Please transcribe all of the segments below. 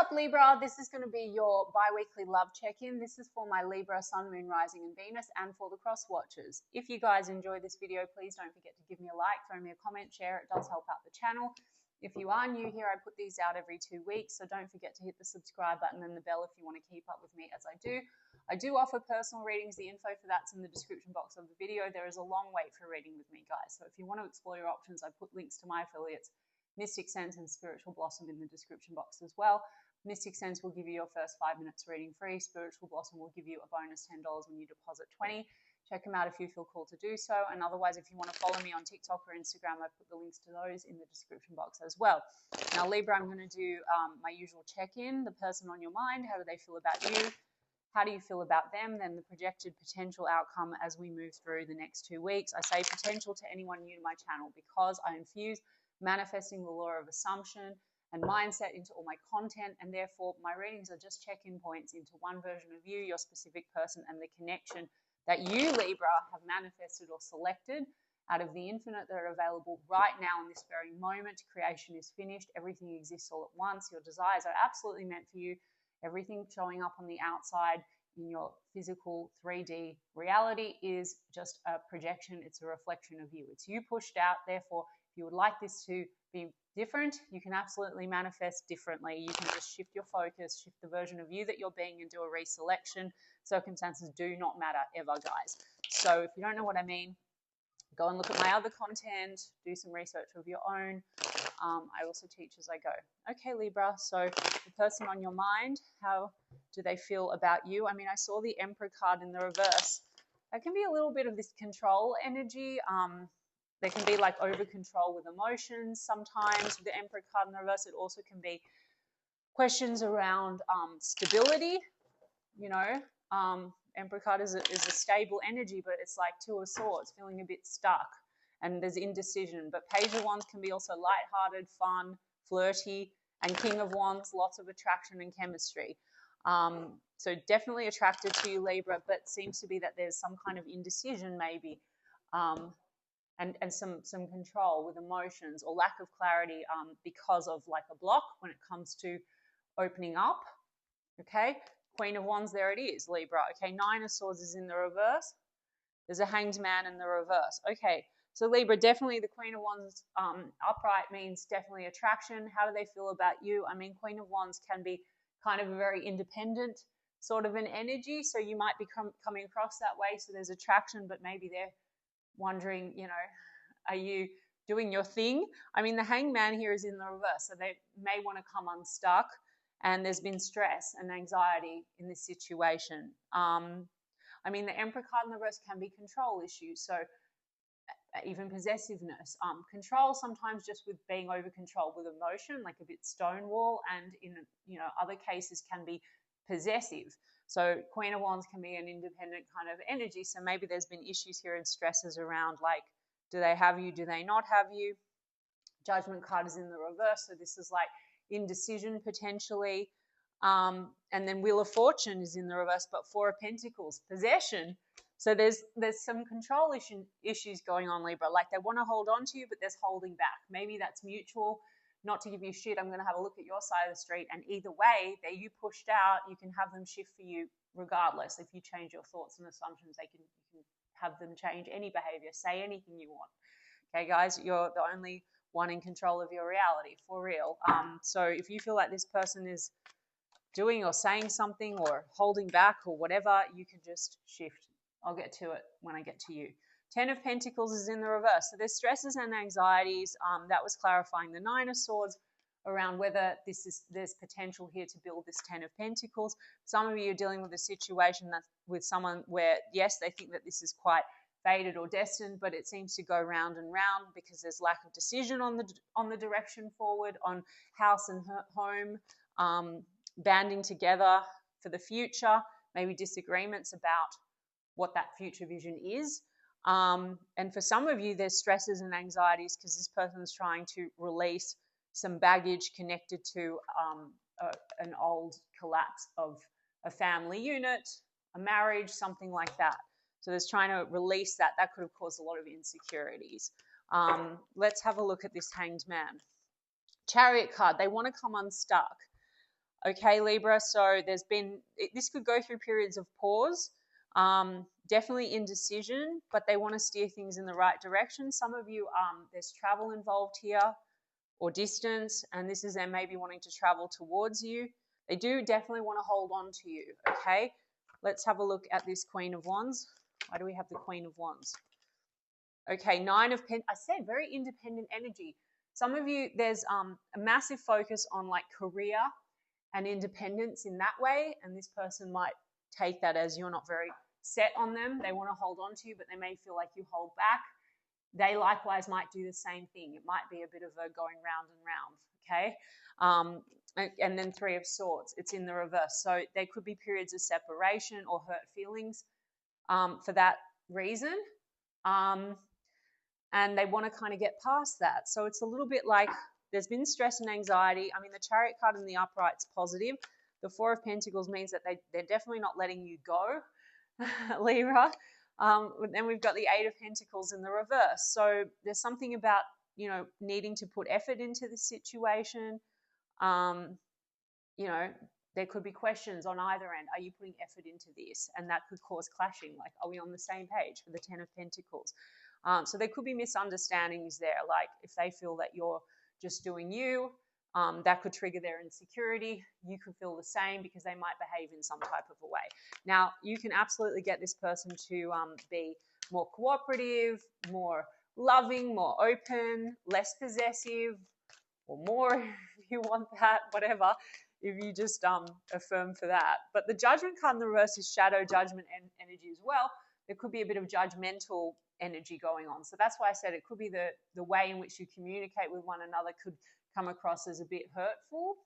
up, Libra? This is going to be your bi-weekly love check-in. This is for my Libra, Sun, Moon, Rising and Venus, and for the cross watchers. If you guys enjoy this video, please don't forget to give me a like, throw me a comment, share. It does help out the channel. If you are new here, I put these out every 2 weeks, so don't forget to hit the subscribe button and the bell if you want to keep up with me as I do. I do offer personal readings. The info for that's in the description box of the video. There is a long wait for a reading with me, guys. So if you want to explore your options, I put links to my affiliates, Mystic Sense and Spiritual Blossom, in the description box as well. Mystic Sense will give you your first 5 minutes reading free. Spiritual Blossom will give you a bonus $10 when you deposit $20. Check them out if you feel called to do so. And otherwise, if you want to follow me on TikTok or Instagram, I put the links to those in the description box as well. Now, Libra, I'm going to do my usual check-in. The person on your mind, how do they feel about you? How do you feel about them? Then the projected potential outcome as we move through the next 2 weeks. I say potential to anyone new to my channel because I infuse manifesting the law of assumption and mindset into all my content, and therefore my readings are just check-in points into one version of you, your specific person, and the connection that you, Libra, have manifested or selected out of the infinite that are available right now in this very moment. Creation is finished. Everything exists all at once. Your desires are absolutely meant for you. Everything showing up on the outside in your physical 3D reality is just a projection. It's a reflection of you. It's you pushed out. Therefore, if you would like this to be different, you can absolutely manifest differently. You can just shift your focus, shift the version of you that you're being, and do a reselection. Circumstances do not matter ever, guys. So if you don't know what I mean, go and look at my other content, do some research of your own. I also teach as I go. Okay, Libra, so the person on your mind, how do they feel about you? I mean, I saw the Emperor card in the reverse. That can be a little bit of this control energy. There can be like over control with emotions sometimes. With the Emperor card in the reverse, it also can be questions around stability. You know, Emperor card is a stable energy, but it's like Two of Swords, feeling a bit stuck. And there's indecision. But Page of Wands can be also lighthearted, fun, flirty. And King of Wands, lots of attraction and chemistry. So definitely attracted to you, Libra, but seems to be that there's some kind of indecision maybe. And some control with emotions or lack of clarity because of like a block when it comes to opening up. Okay, Queen of Wands, there it is, Libra. Okay, Nine of Swords is in the reverse. There's a Hanged Man in the reverse. Okay, so Libra, definitely the Queen of Wands upright means definitely attraction. How do they feel about you? I mean, Queen of Wands can be kind of a very independent sort of an energy, so you might be coming across that way. So there's attraction, but maybe they're wondering, you know, are you doing your thing? I mean, the Hanged Man here is in the reverse, so they may want to come unstuck, and there's been stress and anxiety in this situation. I mean, the Emperor card in the reverse can be control issues, so even possessiveness. Control sometimes just with being over controlled with emotion, like a bit stonewall, and in, you know, other cases can be possessive. So Queen of Wands can be an independent kind of energy. So maybe there's been issues here and stresses around like, do they have you? Do they not have you? Judgment card is in the reverse. So this is like indecision potentially. And then Wheel of Fortune is in the reverse, but Four of Pentacles, possession. So there's some control issues going on, Libra. Like they want to hold on to you, but there's holding back. Maybe that's mutual. Not to give you shit, I'm going to have a look at your side of the street. And either way, they're you pushed out, you can have them shift for you regardless. If you change your thoughts and assumptions, you can have them change any behavior, say anything you want. Okay, guys, you're the only one in control of your reality, for real. So if you feel like this person is doing or saying something or holding back or whatever, you can just shift. I'll get to it when I get to you. Ten of Pentacles is in the reverse. So there's stresses and anxieties. That was clarifying the Nine of Swords around whether there's potential here to build this Ten of Pentacles. Some of you are dealing with a situation that's with someone where, yes, they think that this is quite fated or destined, but it seems to go round and round because there's lack of decision on the direction forward, on house and home, banding together for the future, maybe disagreements about what that future vision is. And for some of you, there's stresses and anxieties because this person is trying to release some baggage connected to an old collapse of a family unit, a marriage, something like that. So there's trying to release that. That could have caused a lot of insecurities. Let's have a look at this Hanged Man. Chariot card, they want to come unstuck. Okay, Libra, so this could go through periods of pause, definitely indecision, but they want to steer things in the right direction. Some of you, there's travel involved here or distance, and this is them maybe wanting to travel towards you. They do definitely want to hold on to you, okay? Let's have a look at this Queen of Wands. Why do we have the Queen of Wands? Okay, Nine of Pentacles. I said very independent energy. Some of you, there's a massive focus on like career and independence in that way, and this person might take that as you're not very set on them. They want to hold on to you, but they may feel like you hold back. They likewise might do the same thing. It might be a bit of a going round and round, okay? And then Three of Swords, it's in the reverse. So there could be periods of separation or hurt feelings for that reason. And they want to kind of get past that. So it's a little bit like there's been stress and anxiety. I mean, the Chariot card in the upright's positive. The Four of Pentacles means that they're definitely not letting you go, Libra. Then we've got the Eight of Pentacles in the reverse. So there's something about, you know, needing to put effort into the situation. You know, there could be questions on either end. Are you putting effort into this? And that could cause clashing. Like, are we on the same page for the Ten of Pentacles? So there could be misunderstandings there. Like if they feel that you're just doing you, that could trigger their insecurity. You could feel the same because they might behave in some type of a way. Now, you can absolutely get this person to be more cooperative, more loving, more open, less possessive, or more if you want that, whatever, if you just affirm for that. But the Judgment card in the reverse is shadow judgment energy as well. There could be a bit of judgmental energy going on. So that's why I said it could be the way in which you communicate with one another could come across as a bit hurtful.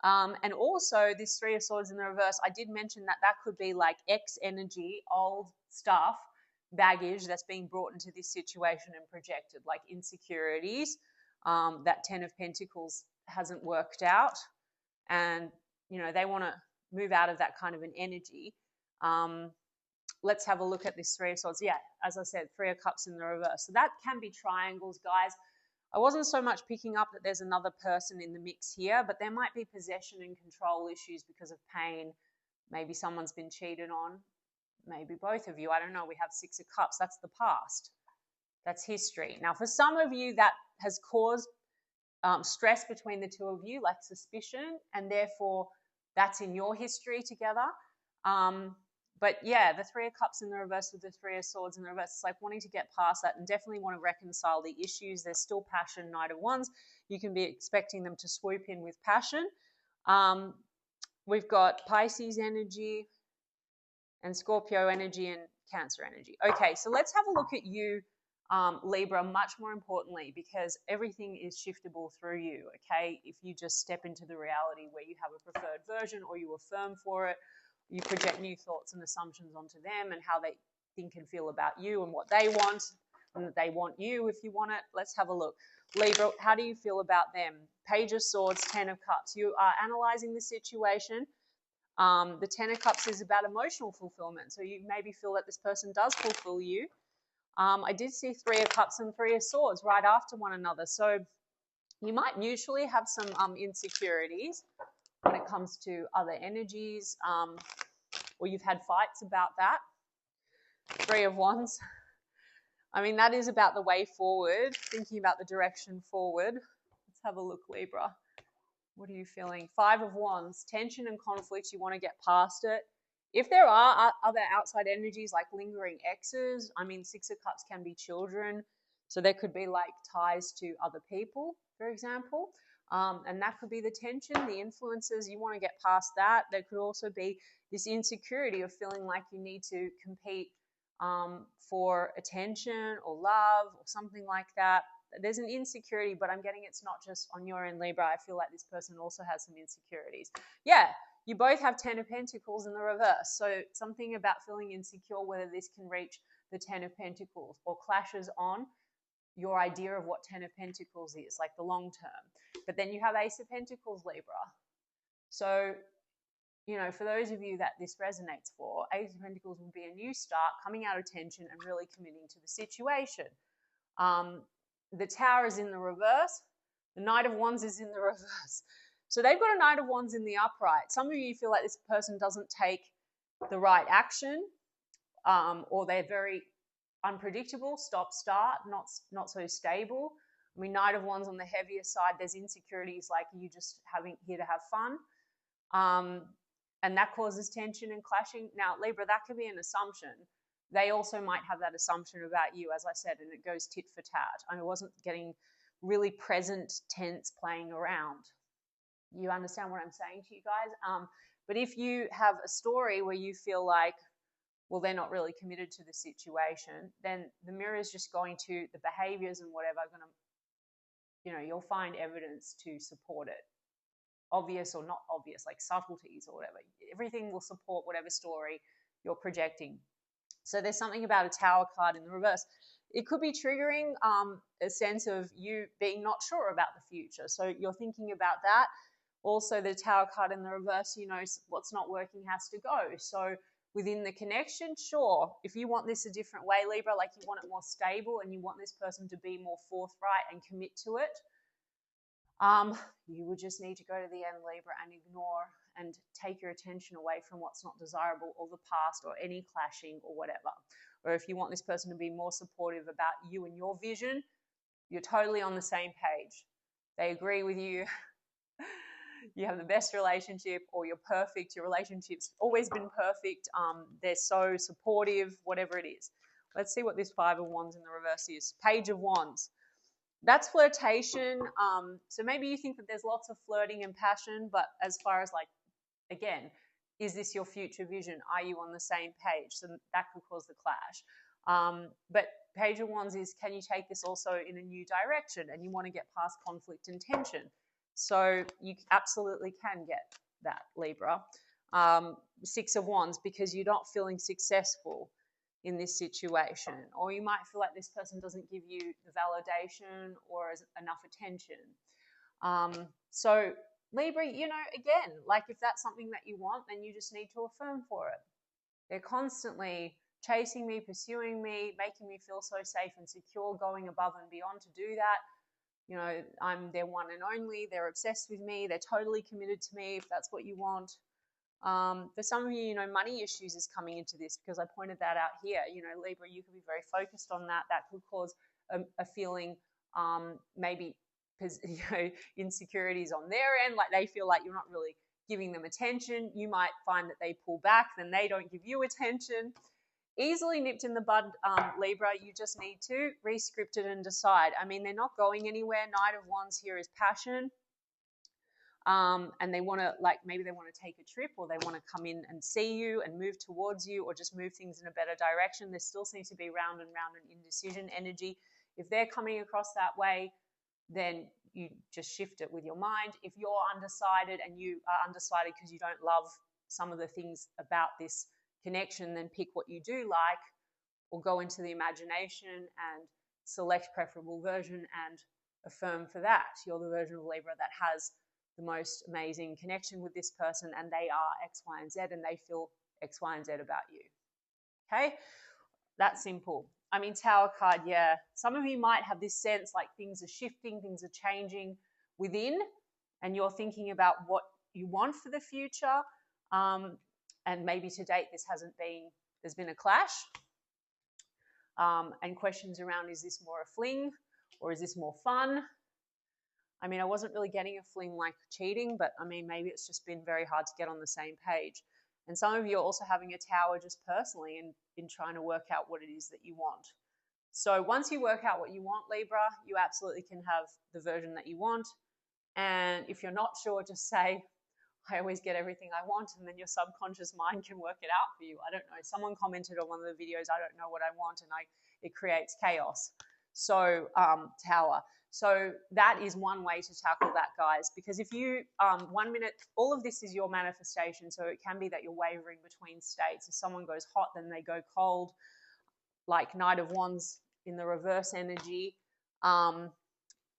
And also this Three of Swords in the reverse, I did mention that could be like X energy, old stuff, baggage that's being brought into this situation and projected, like insecurities. That Ten of Pentacles hasn't worked out, and you know they want to move out of that kind of an energy. Let's have a look at this Three of Swords. Yeah, as I said, Three of Cups in the reverse. So that can be triangles, guys. I wasn't so much picking up that there's another person in the mix here, but there might be possession and control issues because of pain. Maybe someone's been cheated on. Maybe both of you. I don't know. We have Six of Cups. That's the past. That's history. Now, for some of you, that has caused stress between the two of you, like suspicion, and therefore that's in your history together. But yeah, the Three of Cups in the reverse with the Three of Swords in the reverse, it's like wanting to get past that and definitely want to reconcile the issues. There's still passion, Knight of Wands. You can be expecting them to swoop in with passion. We've got Pisces energy and Scorpio energy and Cancer energy. Okay, so let's have a look at you, Libra, much more importantly, because everything is shiftable through you, okay? If you just step into the reality where you have a preferred version or you affirm for it, you project new thoughts and assumptions onto them and how they think and feel about you and what they want and that they want you if you want it. Let's have a look. Libra, how do you feel about them? Page of Swords, Ten of Cups. You are analyzing the situation. The Ten of Cups is about emotional fulfillment. So you maybe feel that this person does fulfill you. I did see Three of Cups and Three of Swords right after one another. So you might mutually have some insecurities when it comes to other energies, or you've had fights about that. Three of Wands. I mean, that is about the way forward, thinking about the direction forward. Let's have a look, Libra. What are you feeling? Five of Wands, tension and conflict. You want to get past it. If there are other outside energies like lingering exes, I mean, Six of Cups can be children. So there could be like ties to other people, for example. And that could be the tension, the influences. You want to get past that. There could also be this insecurity of feeling like you need to compete for attention or love or something like that. There's an insecurity, but I'm getting it's not just on your end, Libra. I feel like this person also has some insecurities. Yeah, you both have Ten of Pentacles in the reverse. So something about feeling insecure, whether this can reach the Ten of Pentacles or clashes on your idea of what Ten of Pentacles is, like the long term. But then you have Ace of Pentacles, Libra. So, you know, for those of you that this resonates for, Ace of Pentacles will be a new start, coming out of tension and really committing to the situation. The Tower is in the reverse. The Knight of Wands is in the reverse. So they've got a Knight of Wands in the upright. Some of you feel like this person doesn't take the right action, or they're very unpredictable, stop-start, not so stable. I mean, Knight of Wands on the heavier side, there's insecurities like you just here to have fun. And that causes tension and clashing. Now, Libra, that could be an assumption. They also might have that assumption about you, as I said, and it goes tit for tat. I wasn't getting really present tense playing around. You understand what I'm saying to you guys? But if you have a story where you feel like, well, they're not really committed to the situation, then the mirror is just going to, the behaviors and whatever, you'll find evidence to support it. Obvious or not obvious, like subtleties or whatever. Everything will support whatever story you're projecting. So there's something about a Tower card in the reverse. It could be triggering a sense of you being not sure about the future. So you're thinking about that. Also, the Tower card in the reverse, what's not working has to go. So within the connection, sure, if you want this a different way, Libra, like you want it more stable and you want this person to be more forthright and commit to it, you would just need to go to the end, Libra, and ignore and take your attention away from what's not desirable or the past or any clashing or whatever. Or if you want this person to be more supportive about you and your vision, you're totally on the same page. They agree with you. You have the best relationship, or you're perfect. Your relationship's always been perfect. They're so supportive, whatever it is. Let's see what this Five of Wands in the reverse is. Page of Wands. That's flirtation. So maybe you think that there's lots of flirting and passion, but as far as again, is this your future vision? Are you on the same page? So that could cause the clash. But Page of Wands is, can you take this also in a new direction? And you want to get past conflict and tension. So you absolutely can get that, Libra. Six of Wands, because you're not feeling successful in this situation, or you might feel like this person doesn't give you the validation or enough attention. So Libra, again, if that's something that you want, then you just need to affirm for it. They're constantly chasing me, pursuing me, making me feel so safe and secure, going above and beyond to do that. I'm their one and only. They're obsessed with me. They're totally committed to me, if that's what you want. For some of you, money issues is coming into this, because I pointed that out here. Libra, you could be very focused on that. That could cause a feeling, maybe insecurities on their end, like they feel like you're not really giving them attention. You might find that they pull back, then they don't give you attention. Easily nipped in the bud, Libra. You just need to rescript it and decide. I mean, they're not going anywhere. Knight of Wands here is passion. And they want to, maybe they want to take a trip, or they want to come in and see you and move towards you, or just move things in a better direction. There still seems to be round and round and indecision energy. If they're coming across that way, then you just shift it with your mind. If you're undecided and you are undecided because you don't love some of the things about this connection, then pick what you do like, or go into the imagination and select preferable version and affirm for that. You're the version of Libra that has the most amazing connection with this person, and they are X, Y, and Z, and they feel X, Y, and Z about you. Okay? That's simple. I mean, Tower card, yeah. Some of you might have this sense like things are shifting, things are changing within, and you're thinking about what you want for the future. And maybe to date there's been a clash. And questions around, is this more a fling or is this more fun? I mean, I wasn't really getting a fling like cheating, but I mean, maybe it's just been very hard to get on the same page. And some of you are also having a Tower just personally in trying to work out what it is that you want. So once you work out what you want, Libra, you absolutely can have the version that you want. And if you're not sure, just say, I always get everything I want, and then your subconscious mind can work it out for you. I don't know. Someone commented on one of the videos, I don't know what I want, and it creates chaos. So Tower. So that is one way to tackle that, guys, because if you, 1 minute, all of this is your manifestation, so it can be that you're wavering between states. If someone goes hot, then they go cold, like Knight of Wands in the reverse energy.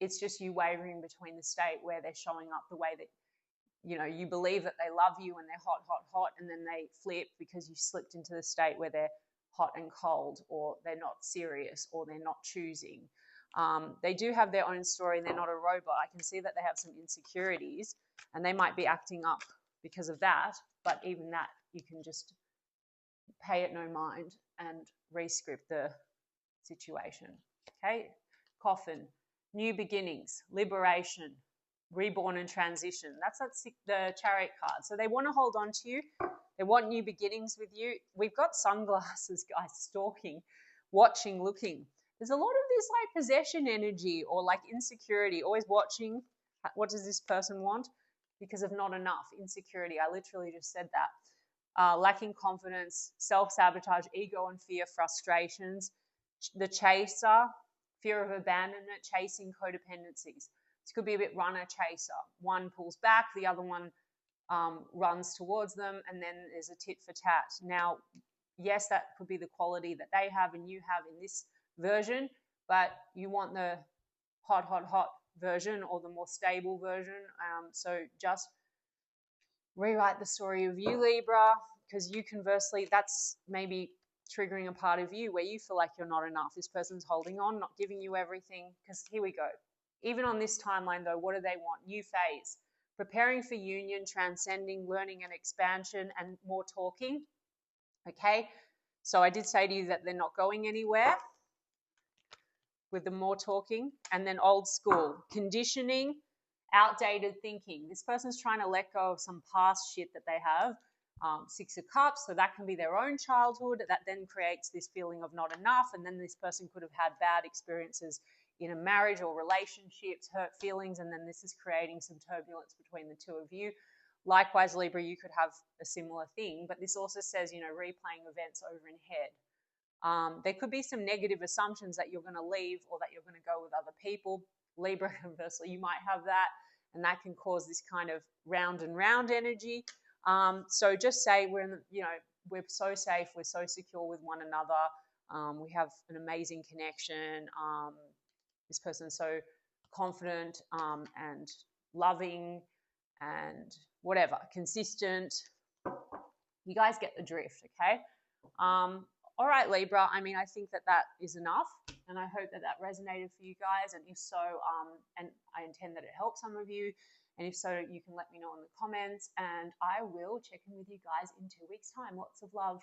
It's just you wavering between the state where they're showing up the way that, you believe that they love you and they're hot, hot, hot, and then they flip because you slipped into the state where they're hot and cold, or they're not serious, or they're not choosing. They do have their own story and they're not a robot. I can see that they have some insecurities and they might be acting up because of that, but even that, you can just pay it no mind and rescript the situation. Okay, coffin, new beginnings, liberation, reborn and transition. That's the Chariot card. So they want to hold on to you. They want new beginnings with you. We've got sunglasses, guys, stalking, watching, looking. There's a lot of this like possession energy or like insecurity, always watching. What does this person want? Because of not enough, insecurity. I literally just said that. Lacking confidence, self-sabotage, ego and fear, frustrations. The chaser, fear of abandonment, chasing codependencies. This could be a bit runner-chaser. One pulls back, the other one runs towards them, and then there's a tit for tat. Now, yes, that could be the quality that they have and you have in this version, but you want the hot, hot, hot version or the more stable version. So just rewrite the story of you, Libra, because you conversely, that's maybe triggering a part of you where you feel like you're not enough. This person's holding on, not giving you everything, because here we go. Even on this timeline though, what do they want? New phase. Preparing for union, transcending, learning and expansion, and more talking. Okay, so I did say to you that they're not going anywhere with the more talking. And then old school, conditioning, outdated thinking. This person's trying to let go of some past shit that they have. Six of Cups, so that can be their own childhood. That then creates this feeling of not enough. And then this person could have had bad experiences in a marriage or relationships, hurt feelings, and then this is creating some turbulence between the two of you. Likewise, Libra, you could have a similar thing, but this also says, you know, replaying events over in head. There could be some negative assumptions that you're going to leave or that you're going to go with other people. Libra, conversely, you might have that, and that can cause this kind of round and round energy. So just say we're in the, you know, we're so safe, we're so secure with one another. We have an amazing connection. This person's so confident and loving and whatever, consistent. You guys get the drift, okay? All right, Libra, I mean, I think that that is enough, and I hope that that resonated for you guys, and if so, and I intend that it helps some of you, and if so, you can let me know in the comments, and I will check in with you guys in 2 weeks' time. Lots of love.